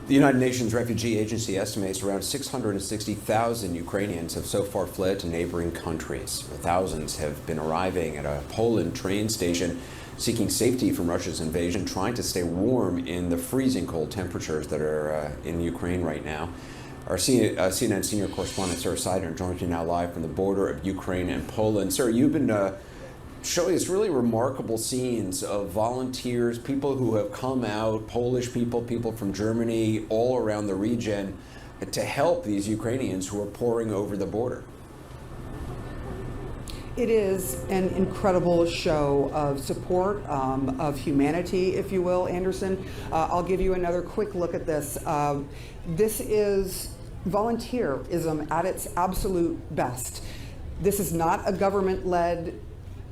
The United Nations Refugee Agency estimates around 660,000 Ukrainians have so far fled to neighboring countries. Thousands have been arriving at a Poland train station seeking safety from Russia's invasion, trying to stay warm in the freezing cold temperatures that are in Ukraine right now. Our CNN senior correspondent Sarah Sider joins me now live from the border of Ukraine and Poland. Sarah, you've been showing us really remarkable scenes of volunteers, people who have come out, Polish people, people from Germany, all around the region, to help these Ukrainians who are pouring over the border. It is an incredible show of support, of humanity, if you will, Anderson. I'll give you another quick look at this. This is volunteerism at its absolute best. This is not a government-led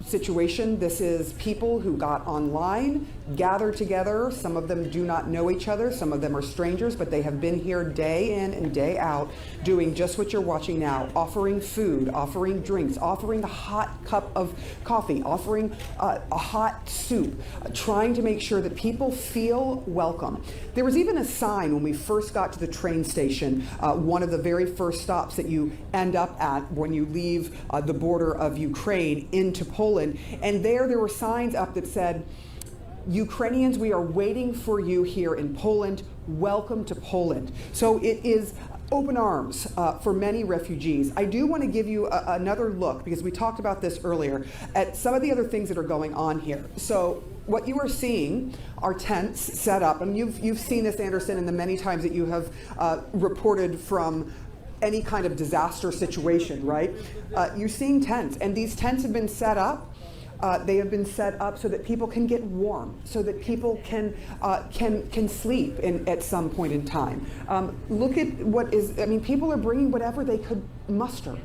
situation. This is people who got online, gathered together. Some of them do not know each other. Some of them are strangers, but they have been here day in and day out doing just what you're watching now, offering food, offering drinks, offering a hot cup of coffee, offering a hot soup, trying to make sure that people feel welcome. There was even a sign when we first got to the train station, one of the very first stops that you end up at when you leave the border of Ukraine into Poland. And there were signs up that said, Ukrainians, we are waiting for you here in Poland. Welcome to Poland. So it is open arms for many refugees. I do want to give you another look, because we talked about this earlier, at some of the other things that are going on here. So what you are seeing are tents set up, and you've seen this, Anderson, in the many times that you have reported from any kind of disaster situation, right? You're seeing tents, and these tents have been set up. They have been set up so that people can get warm, so that people can sleep at some point in time. Look at what is, I mean, people are bringing whatever they could muster.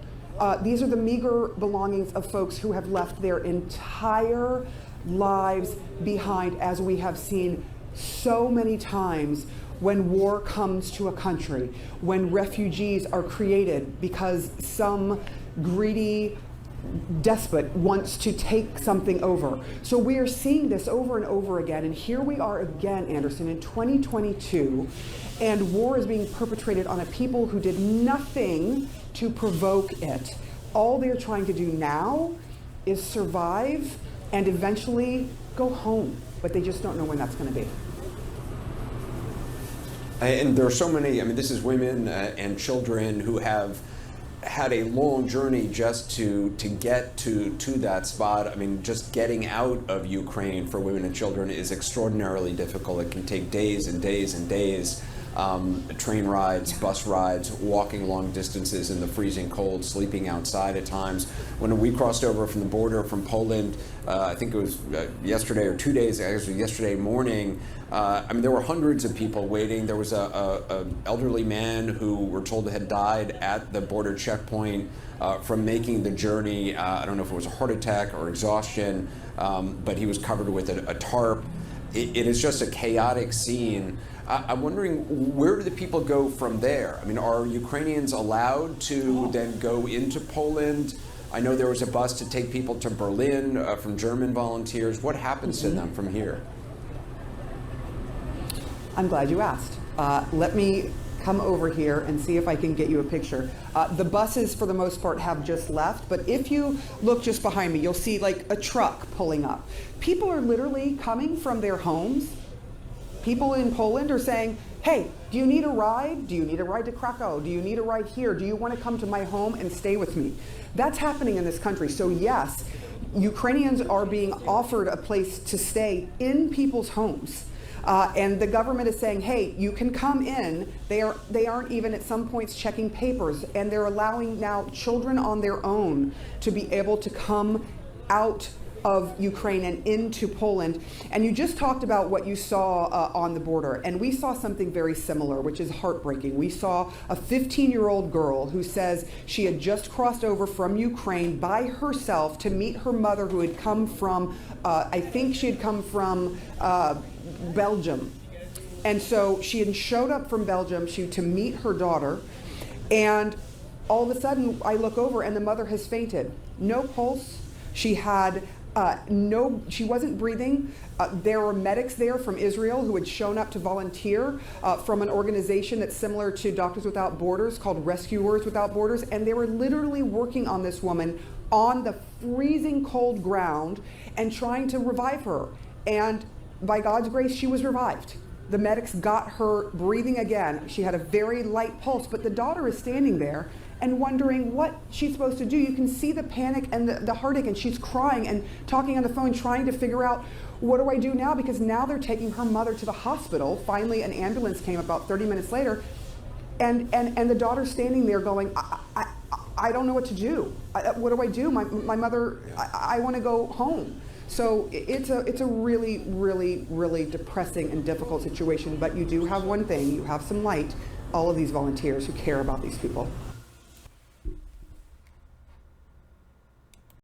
These are the meager belongings of folks who have left their entire lives behind, as we have seen so many times when war comes to a country, when refugees are created because some greedy despot wants to take something over. So we are seeing this over and over again, and here we are again, Anderson, in 2022, and war is being perpetrated on a people who did nothing to provoke it. All they're trying to do now is survive and eventually go home, but they just don't know when that's going to be. And there are so many, I mean, this is women and children who have had a long journey just to get to that spot. I mean, just getting out of Ukraine for women and children is extraordinarily difficult. It can take days and days and days. Train rides, bus rides, walking long distances in the freezing cold, sleeping outside at times. When we crossed over from the border from Poland, I think it was yesterday or 2 days, actually yesterday morning, I mean, there were hundreds of people waiting. There was a elderly man who we're told had died at the border checkpoint from making the journey. I don't know if it was a heart attack or exhaustion, but he was covered with a tarp. It is just a chaotic scene. I'm wondering, where do the people go from there? I mean, are Ukrainians allowed to then go into Poland? I know there was a bus to take people to Berlin from German volunteers. What happens to them from here? I'm glad you asked. Let me come over here and see if I can get you a picture. The buses, for the most part, have just left, but if you look just behind me, you'll see like a truck pulling up. People are literally coming from their homes. People in Poland are saying, hey, do you need a ride? Do you need a ride to Krakow? Do you need a ride here? Do you want to come to my home and stay with me? That's happening in this country. So yes, Ukrainians are being offered a place to stay in people's homes. And the government is saying, hey, you can come in. They aren't even at some points checking papers, and they're allowing now children on their own to be able to come out of Ukraine and into Poland. And you just talked about what you saw on the border, and we saw something very similar, which is heartbreaking. We saw a 15-year-old girl who says she had just crossed over from Ukraine by herself to meet her mother, who had come from, I think she had come from Belgium. And so she had showed up from Belgium to meet her daughter, and all of a sudden I look over and the mother has fainted. No pulse. She had No, she wasn't breathing. There were medics there from Israel who had shown up to volunteer from an organization that's similar to Doctors Without Borders called Rescuers Without Borders, and they were literally working on this woman on the freezing cold ground and trying to revive her. And by God's grace, she was revived. The medics got her breathing again. She had a very light pulse, but the daughter is standing there and wondering what she's supposed to do. You can see the panic and the heartache, and she's crying and talking on the phone, trying to figure out, what do I do now? Because now they're taking her mother to the hospital. Finally, an ambulance came about 30 minutes later, and the daughter's standing there going, I don't know what to do. What do I do? My mother, I want to go home. So it's a really, really, really depressing and difficult situation, but you do have one thing, you have some light, all of these volunteers who care about these people.